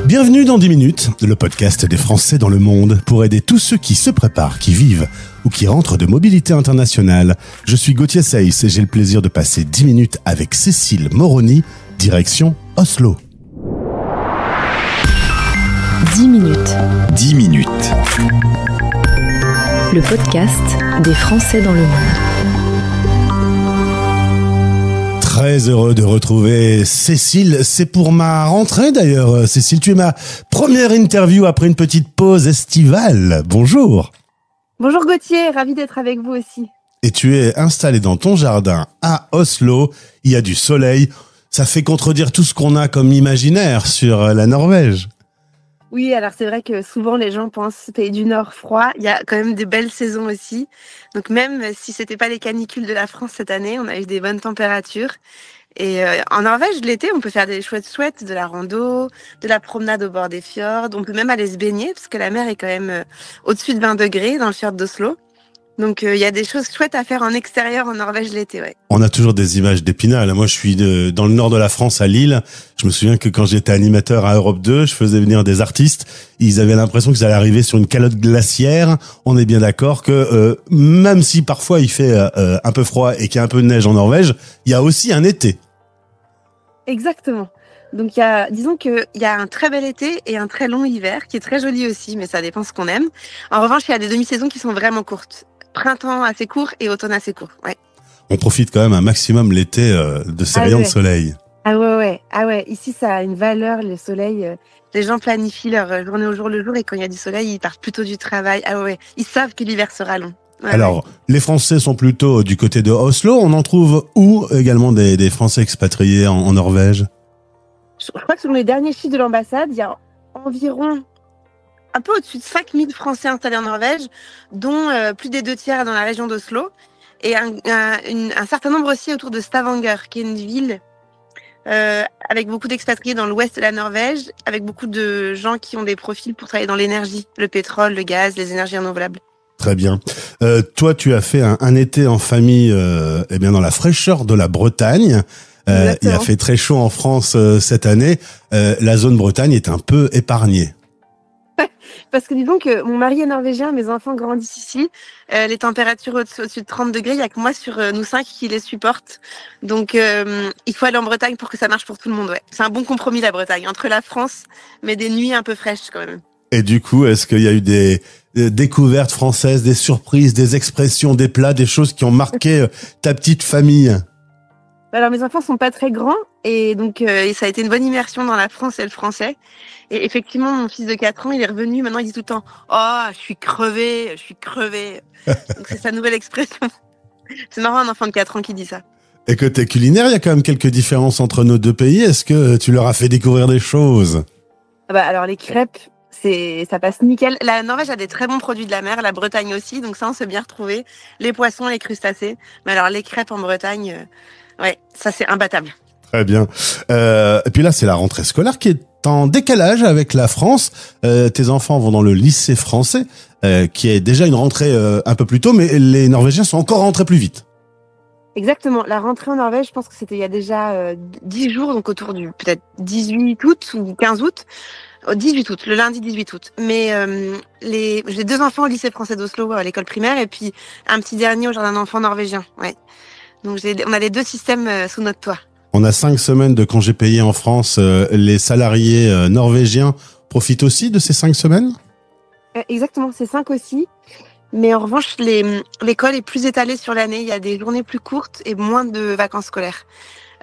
Bienvenue dans 10 minutes, le podcast des Français dans le monde pour aider tous ceux qui se préparent, qui vivent ou qui rentrent de mobilité internationale. Je suis Gauthier Seiss et j'ai le plaisir de passer 10 minutes avec Cécile Moroni, direction Oslo. 10 minutes. 10 minutes. Le podcast des Français dans le monde. Très heureux de retrouver Cécile. C'est pour ma rentrée d'ailleurs. Cécile, tu es ma première interview après une petite pause estivale. Bonjour. Bonjour Gauthier, ravi d'être avec vous aussi. Et tu es installée dans ton jardin à Oslo. Il y a du soleil. Ça fait contredire tout ce qu'on a comme imaginaire sur la Norvège. Oui, alors c'est vrai que souvent les gens pensent pays du Nord froid. Il y a quand même des belles saisons aussi. Donc même si c'était pas les canicules de la France cette année, on a eu des bonnes températures. Et en Norvège, l'été, on peut faire des chouettes, de la rando, de la promenade au bord des fjords. On peut même aller se baigner parce que la mer est quand même au-dessus de 20 degrés dans le fjord d'Oslo. Donc il y a des choses chouettes à faire en extérieur en Norvège l'été, ouais. On a toujours des images d'Épinal. Moi, je suis dans le nord de la France, à Lille. Je me souviens que quand j'étais animateur à Europe 2, je faisais venir des artistes. Ils avaient l'impression qu'ils allaient arriver sur une calotte glaciaire. On est bien d'accord que même si parfois il fait un peu froid et qu'il y a un peu de neige en Norvège, il y a aussi un été. Exactement. Donc disons qu'il y a un très bel été et un très long hiver qui est très joli aussi, mais ça dépend ce qu'on aime. En revanche, il y a des demi-saisons qui sont vraiment courtes. Printemps assez court et automne assez court, ouais. On profite quand même un maximum l'été de ces rayons de soleil. Ah ouais. Ici, ça a une valeur, le soleil. Les gens planifient leur journée au jour le jour et quand il y a du soleil, ils partent plutôt du travail. Ah ouais. Ils savent que l'hiver sera long. Ouais, alors, les Français sont plutôt du côté de Oslo. On en trouve où également des Français expatriés en Norvège? Je crois que selon les derniers chiffres de l'ambassade, il y a environ un peu au-dessus de 5000 Français installés en Norvège, dont plus des 2 tiers dans la région d'Oslo, et un certain nombre aussi autour de Stavanger, qui est une ville avec beaucoup d'expatriés dans l'ouest de la Norvège, avec beaucoup de gens qui ont des profils pour travailler dans l'énergie, le pétrole, le gaz, les énergies renouvelables. Très bien. Toi, tu as fait un été en famille dans la fraîcheur de la Bretagne. Il a fait très chaud en France cette année. La zone Bretagne est un peu épargnée. Parce que disons que mon mari est norvégien, mes enfants grandissent ici. Les températures au-dessus de 30 degrés, il n'y a que moi sur nous 5 qui les supportent. Donc il faut aller en Bretagne pour que ça marche pour tout le monde. Ouais. C'est un bon compromis la Bretagne, entre la France, mais des nuits un peu fraîches quand même. Et du coup, est-ce qu'il y a eu des découvertes françaises, des surprises, des expressions, des plats, des choses qui ont marqué ta petite famille? Alors mes enfants sont pas très grands et donc ça a été une bonne immersion dans la France et le français. Et effectivement, mon fils de 4 ans, il est revenu, maintenant il dit tout le temps « Oh, je suis crevé ». Donc c'est sa nouvelle expression. C'est marrant un enfant de 4 ans qui dit ça. Et côté culinaire, il y a quand même quelques différences entre nos deux pays. Est-ce que tu leur as fait découvrir des choses? Alors les crêpes, ça passe nickel. La Norvège a des très bons produits de la mer, la Bretagne aussi, donc ça on s'est bien retrouvé. Les poissons, les crustacés. Mais alors les crêpes en Bretagne, ouais, ça c'est imbattable. Très bien. Et puis là, c'est la rentrée scolaire qui est en décalage avec la France. Tes enfants vont dans le lycée français, qui est déjà une rentrée un peu plus tôt, mais les Norvégiens sont encore rentrés plus vite. Exactement. La rentrée en Norvège, je pense que c'était il y a déjà 10 jours, donc autour du peut-être 18 août ou 15 août. 18 août, le lundi 18 août. Mais j'ai 2 enfants au lycée français d'Oslo, à l'école primaire, et puis un petit dernier au jardin d'enfants norvégien. Ouais. Donc on a les 2 systèmes sous notre toit. On a 5 semaines de congés payés en France. Les salariés norvégiens profitent aussi de ces 5 semaines? Exactement, c'est 5 aussi. Mais en revanche, l'école est plus étalée sur l'année. Il y a des journées plus courtes et moins de vacances scolaires.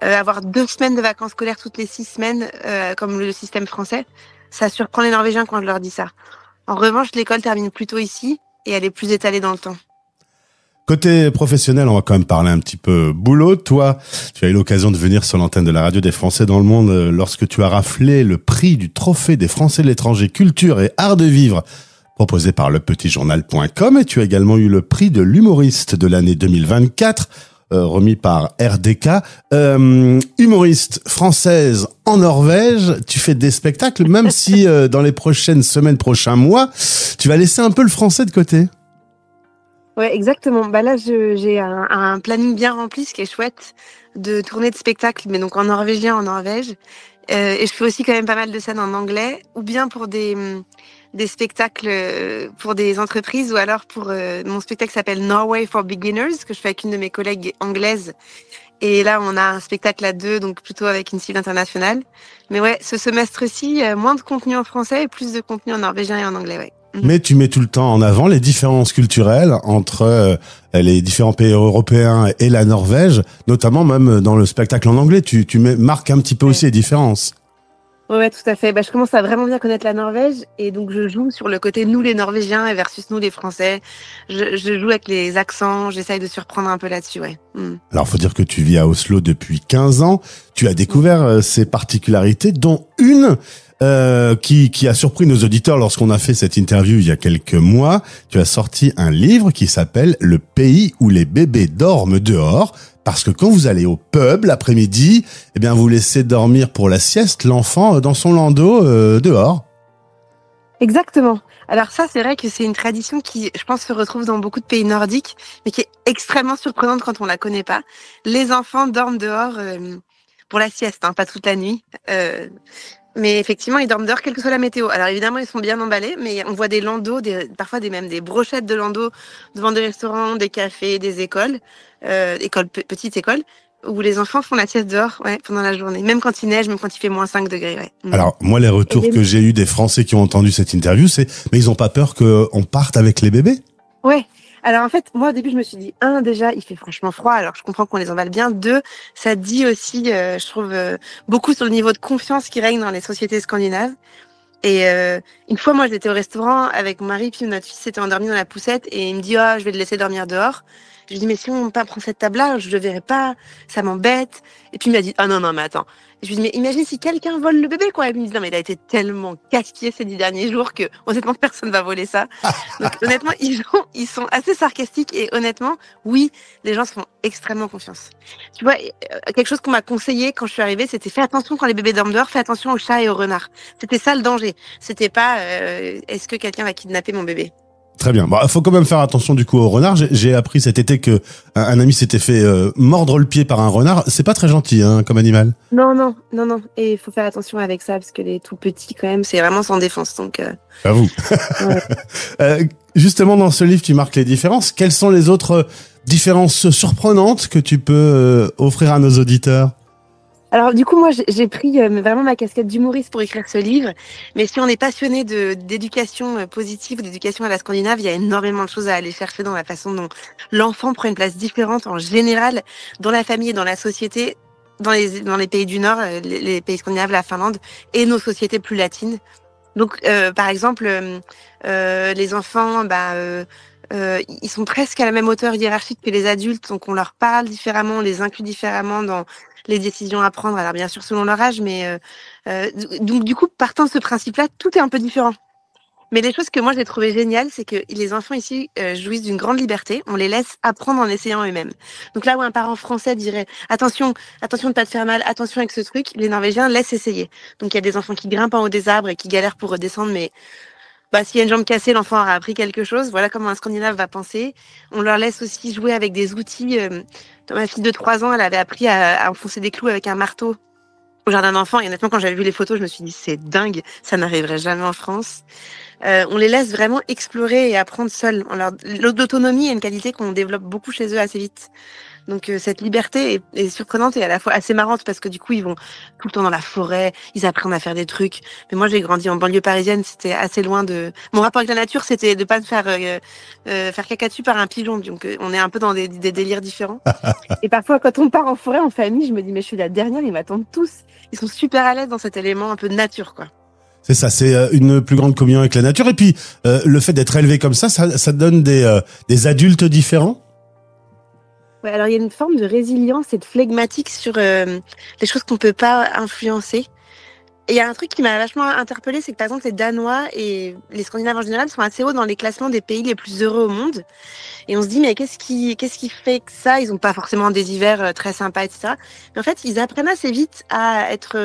Avoir 2 semaines de vacances scolaires toutes les 6 semaines, comme le système français, ça surprend les Norvégiens quand je leur dis ça. En revanche, l'école termine plus tôt ici et elle est plus étalée dans le temps. Côté professionnel, on va quand même parler un petit peu boulot. Toi, tu as eu l'occasion de venir sur l'antenne de la radio des Français dans le monde lorsque tu as raflé le prix du trophée des Français de l'étranger culture et art de vivre proposé par lepetitjournal.com, et tu as également eu le prix de l'humoriste de l'année 2024 remis par RDK. Humoriste française en Norvège, tu fais des spectacles, même si dans les prochaines semaines, prochains mois, tu vas laisser un peu le français de côté. Ouais, exactement. Là, j'ai un planning bien rempli, ce qui est chouette, de tournées de spectacles, mais donc en norvégien, en Norvège. Et je fais aussi quand même pas mal de scènes en anglais, ou bien pour des spectacles pour des entreprises, ou alors pour mon spectacle qui s'appelle Norway for Beginners, que je fais avec une de mes collègues anglaises. Et là, on a un spectacle à deux, donc plutôt avec une cible internationale. Mais ouais, ce semestre-ci, moins de contenu en français et plus de contenu en norvégien et en anglais, ouais. Mais tu mets tout le temps en avant les différences culturelles entre les différents pays européens et la Norvège, notamment même dans le spectacle en anglais. Tu marques un petit peu aussi les différences. Ouais, tout à fait. Je commence à vraiment bien connaître la Norvège et donc je joue sur le côté nous les Norvégiens et versus nous les Français. Je joue avec les accents, j'essaye de surprendre un peu là-dessus, ouais. Alors, faut dire que tu vis à Oslo depuis 15 ans. Tu as découvert ces particularités, dont une qui a surpris nos auditeurs lorsqu'on a fait cette interview il y a quelques mois. Tu as sorti un livre qui s'appelle Le pays où les bébés dorment dehors. Parce que quand vous allez au pub l'après-midi, eh bien, vous laissez dormir pour la sieste l'enfant dans son landau dehors. Exactement. Alors ça, c'est vrai que c'est une tradition qui, je pense, se retrouve dans beaucoup de pays nordiques, mais qui est extrêmement surprenante quand on la connaît pas. Les enfants dorment dehors pour la sieste, hein, pas toute la nuit. Mais effectivement, ils dorment dehors, quelle que soit la météo. Alors évidemment, ils sont bien emballés, mais on voit des landaux, parfois même des brochettes de landaux devant des restaurants, des cafés, des écoles, petites écoles, où les enfants font la sieste dehors, ouais, pendant la journée. Même quand il neige, même quand il fait moins 5 degrés, ouais. Alors, moi, les retours que j'ai eu des Français qui ont entendu cette interview, mais ils ont pas peur qu'on parte avec les bébés? Ouais. Alors en fait, moi au début, je me suis dit, déjà, il fait franchement froid, alors je comprends qu'on les emballe bien. Deux, ça dit aussi, je trouve, beaucoup sur le niveau de confiance qui règne dans les sociétés scandinaves. Et une fois, moi, j'étais au restaurant avec mon mari, puis notre fils s'était endormi dans la poussette, et il me dit, je vais le laisser dormir dehors. Je lui dis, mais si on prend cette table-là, je le verrai pas, ça m'embête. Et puis il m'a dit, non, mais attends. Je lui dis, mais imagine si quelqu'un vole le bébé, quoi. Et il me dit, non, mais il a été tellement casse-pied ces 10 derniers jours que, honnêtement, personne va voler ça. Donc, honnêtement, ils sont assez sarcastiques, et honnêtement, oui, les gens se font extrêmement confiance. Tu vois, quelque chose qu'on m'a conseillé quand je suis arrivée, c'était fais attention quand les bébés dorment dehors, fais attention aux chats et aux renards. C'était ça le danger. C'était pas, est-ce que quelqu'un va kidnapper mon bébé? Très bien. Bon, faut quand même faire attention du coup aux renards. J'ai appris cet été que un ami s'était fait mordre le pied par un renard. C'est pas très gentil, hein, comme animal. Non. Et il faut faire attention avec ça parce que les tout petits, quand même, c'est vraiment sans défense. Donc. J'avoue. Ouais. Justement, dans ce livre, tu marques les différences. Quelles sont les autres différences surprenantes que tu peux offrir à nos auditeurs? Alors du coup, moi, j'ai pris vraiment ma casquette d'humoriste pour écrire ce livre. Mais si on est passionné d'éducation positive, d'éducation à la Scandinave, il y a énormément de choses à aller chercher dans la façon dont l'enfant prend une place différente en général dans la famille et dans la société, dans les pays du Nord, les pays scandinaves, la Finlande, et nos sociétés plus latines. Donc, par exemple, les enfants, ils sont presque à la même hauteur hiérarchique que les adultes, donc on leur parle différemment, on les inclut différemment dans les décisions à prendre, alors bien sûr selon leur âge, mais donc du coup, partant de ce principe-là, tout est un peu différent. Mais les choses que moi j'ai trouvées géniales, c'est que les enfants ici jouissent d'une grande liberté, on les laisse apprendre en essayant eux-mêmes. Donc là où un parent français dirait attention de pas te faire mal, attention avec ce truc, les Norvégiens laissent essayer. Donc il y a des enfants qui grimpent en haut des arbres et qui galèrent pour redescendre, mais s'il y a une jambe cassée, l'enfant aura appris quelque chose. Voilà comment un Scandinave va penser. On leur laisse aussi jouer avec des outils. Ma fille de 3 ans, elle avait appris à enfoncer des clous avec un marteau au jardin d'enfants. Et honnêtement, quand j'avais vu les photos, je me suis dit, c'est dingue, ça n'arriverait jamais en France. On les laisse vraiment explorer et apprendre seuls. L'autonomie est une qualité qu'on développe beaucoup chez eux assez vite. Donc cette liberté est surprenante et à la fois assez marrante parce que du coup ils vont tout le temps dans la forêt, ils apprennent à faire des trucs. Mais moi j'ai grandi en banlieue parisienne, c'était assez loin de mon rapport avec la nature, c'était de pas me faire faire caca dessus par un pigeon. Donc on est un peu dans des délires différents. Et parfois quand on part en forêt en famille, je me dis mais je suis la dernière, ils m'attendent tous. Ils sont super à l'aise dans cet élément un peu de nature quoi. C'est ça, c'est une plus grande communion avec la nature et puis le fait d'être élevé comme ça donne des adultes différents. Ouais, alors il y a une forme de résilience et de flegmatique sur les choses qu'on peut pas influencer. Et il y a un truc qui m'a vachement interpellée, c'est que par exemple les Danois et les Scandinaves en général sont assez hauts dans les classements des pays les plus heureux au monde. Et on se dit mais qu'est-ce qui fait que ça? Ils ont pas forcément des hivers très sympas, etc. Mais en fait ils apprennent assez vite à être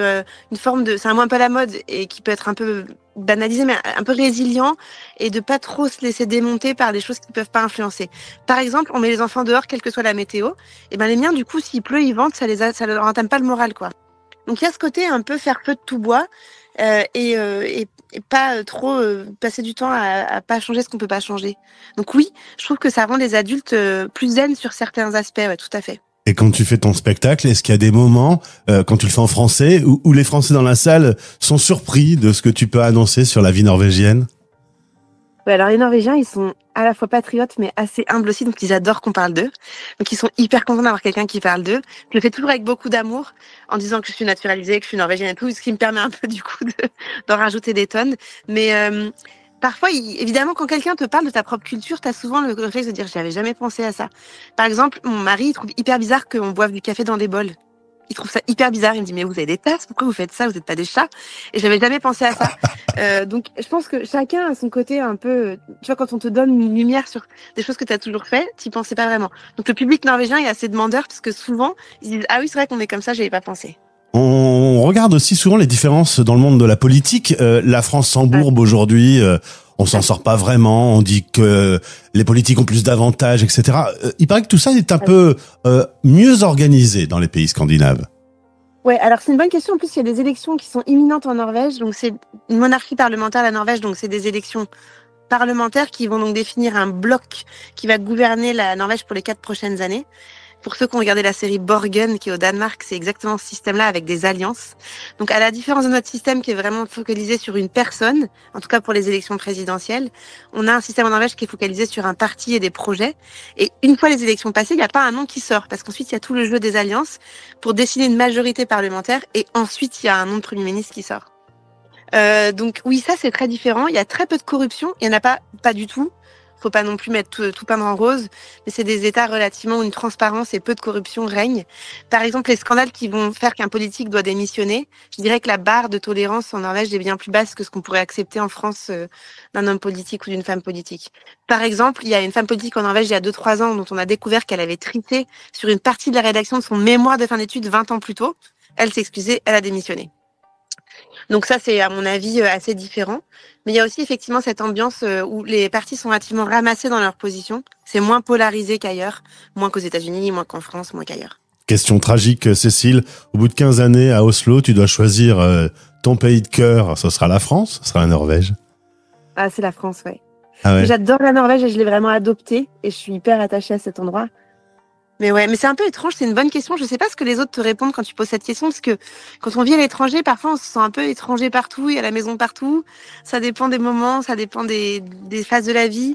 une forme de, c'est un mot un peu à la mode et qui peut être un peu banalisé, mais un peu résilient et de pas trop se laisser démonter par des choses qui peuvent pas influencer. Par exemple, on met les enfants dehors, quelle que soit la météo. Et ben les miens, du coup, s'il pleut, ils ventent, ça leur entame pas le moral, quoi. Donc il y a ce côté un peu faire feu de tout bois et pas trop passer du temps à pas changer ce qu'on peut pas changer. Donc oui, je trouve que ça rend les adultes plus zen sur certains aspects, ouais, tout à fait. Et quand tu fais ton spectacle, est-ce qu'il y a des moments, quand tu le fais en français, où les Français dans la salle sont surpris de ce que tu peux annoncer sur la vie norvégienne ? Ouais, alors les Norvégiens, ils sont à la fois patriotes, mais assez humbles aussi, donc ils adorent qu'on parle d'eux. Donc ils sont hyper contents d'avoir quelqu'un qui parle d'eux. Je le fais toujours avec beaucoup d'amour, en disant que je suis naturalisée, que je suis norvégienne et tout, ce qui me permet un peu du coup d'en rajouter des tonnes. Mais parfois, évidemment, quand quelqu'un te parle de ta propre culture, t'as souvent le réflexe de dire « j'avais jamais pensé à ça ». Par exemple, mon mari, il trouve hyper bizarre qu'on boive du café dans des bols. Il trouve ça hyper bizarre. Il me dit, mais vous avez des tasses? Pourquoi vous faites ça? Vous n'êtes pas des chats? Et j'avais jamais pensé à ça. Donc, je pense que chacun a son côté un peu, tu vois, quand on te donne une lumière sur des choses que tu as toujours fait, t'y pensais pas vraiment. Donc, le public norvégien est assez demandeur parce que souvent, ils disent, ah oui, c'est vrai qu'on est comme ça, j'avais pas pensé. On regarde aussi souvent les différences dans le monde de la politique. La France s'embourbe aujourd'hui. On s'en sort pas vraiment. On dit que les politiques ont plus d'avantages, etc. Il paraît que tout ça est un peu mieux organisé dans les pays scandinaves. Ouais, alors c'est une bonne question. En plus, il y a des élections qui sont imminentes en Norvège. Donc, c'est une monarchie parlementaire, la Norvège. Donc, c'est des élections parlementaires qui vont donc définir un bloc qui va gouverner la Norvège pour les 4 prochaines années. Pour ceux qui ont regardé la série Borgen, qui est au Danemark, c'est exactement ce système-là avec des alliances. Donc, à la différence de notre système qui est vraiment focalisé sur une personne, en tout cas pour les élections présidentielles, on a un système en Norvège qui est focalisé sur un parti et des projets. Et une fois les élections passées, il n'y a pas un nom qui sort, parce qu'ensuite, il y a tout le jeu des alliances pour dessiner une majorité parlementaire, et ensuite, il y a un nom de Premier ministre qui sort. Donc oui, ça c'est très différent. Il y a très peu de corruption, il n'y en a pas du tout. Faut pas non plus mettre tout peindre en rose, mais c'est des États relativement où une transparence et peu de corruption règnent. Par exemple, les scandales qui vont faire qu'un politique doit démissionner, je dirais que la barre de tolérance en Norvège est bien plus basse que ce qu'on pourrait accepter en France d'un homme politique ou d'une femme politique. Par exemple, il y a une femme politique en Norvège il y a 2-3 ans dont on a découvert qu'elle avait triché sur une partie de la rédaction de son mémoire de fin d'études 20 ans plus tôt. Elle s'est excusée, elle a démissionné. Donc ça, c'est à mon avis assez différent. Mais il y a aussi effectivement cette ambiance où les partis sont relativement ramassés dans leur position. C'est moins polarisé qu'ailleurs, moins qu'aux États-Unis, moins qu'en France, moins qu'ailleurs. Question tragique, Cécile. Au bout de 15 années à Oslo, tu dois choisir ton pays de cœur. Ce sera la France, ce sera la Norvège? Ah, c'est la France, ouais. Ah ouais. J'adore la Norvège et je l'ai vraiment adoptée. Et je suis hyper attachée à cet endroit. Mais ouais, mais c'est un peu étrange, c'est une bonne question. Je sais pas ce que les autres te répondent quand tu poses cette question, parce que quand on vit à l'étranger, parfois on se sent un peu étranger partout, il y a la maison partout. Ça dépend des moments, ça dépend des phases de la vie.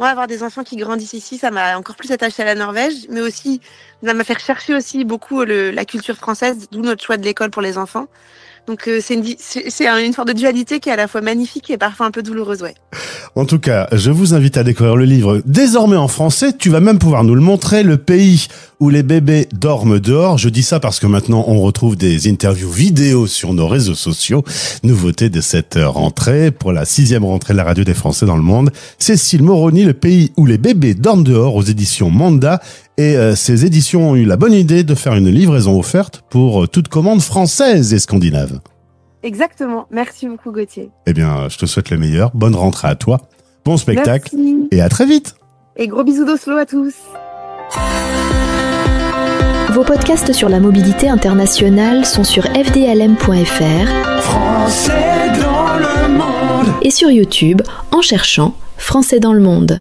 Moi, avoir des enfants qui grandissent ici, ça m'a encore plus attachée à la Norvège, mais aussi, ça m'a fait chercher aussi beaucoup la culture française, d'où notre choix de l'école pour les enfants. Donc c'est une sorte de dualité qui est à la fois magnifique et parfois un peu douloureuse, ouais. En tout cas, je vous invite à découvrir le livre désormais en français. Tu vas même pouvoir nous le montrer, Le pays où les bébés dorment dehors. Je dis ça parce que maintenant on retrouve des interviews vidéo sur nos réseaux sociaux. Nouveauté de cette rentrée, pour la 6e rentrée de la radio des Français dans le monde. Cécile Moroni, Le pays où les bébés dorment dehors, aux éditions Manda. Et ces éditions ont eu la bonne idée de faire une livraison offerte pour toute commande française et scandinave. Exactement. Merci beaucoup, Gauthier. Eh bien, je te souhaite le meilleur. Bonne rentrée à toi. Bon spectacle. Merci. Et à très vite. Et gros bisous d'Oslo à tous. Vos podcasts sur la mobilité internationale sont sur fdlm.fr Français dans le monde. et sur YouTube en cherchant Français dans le monde.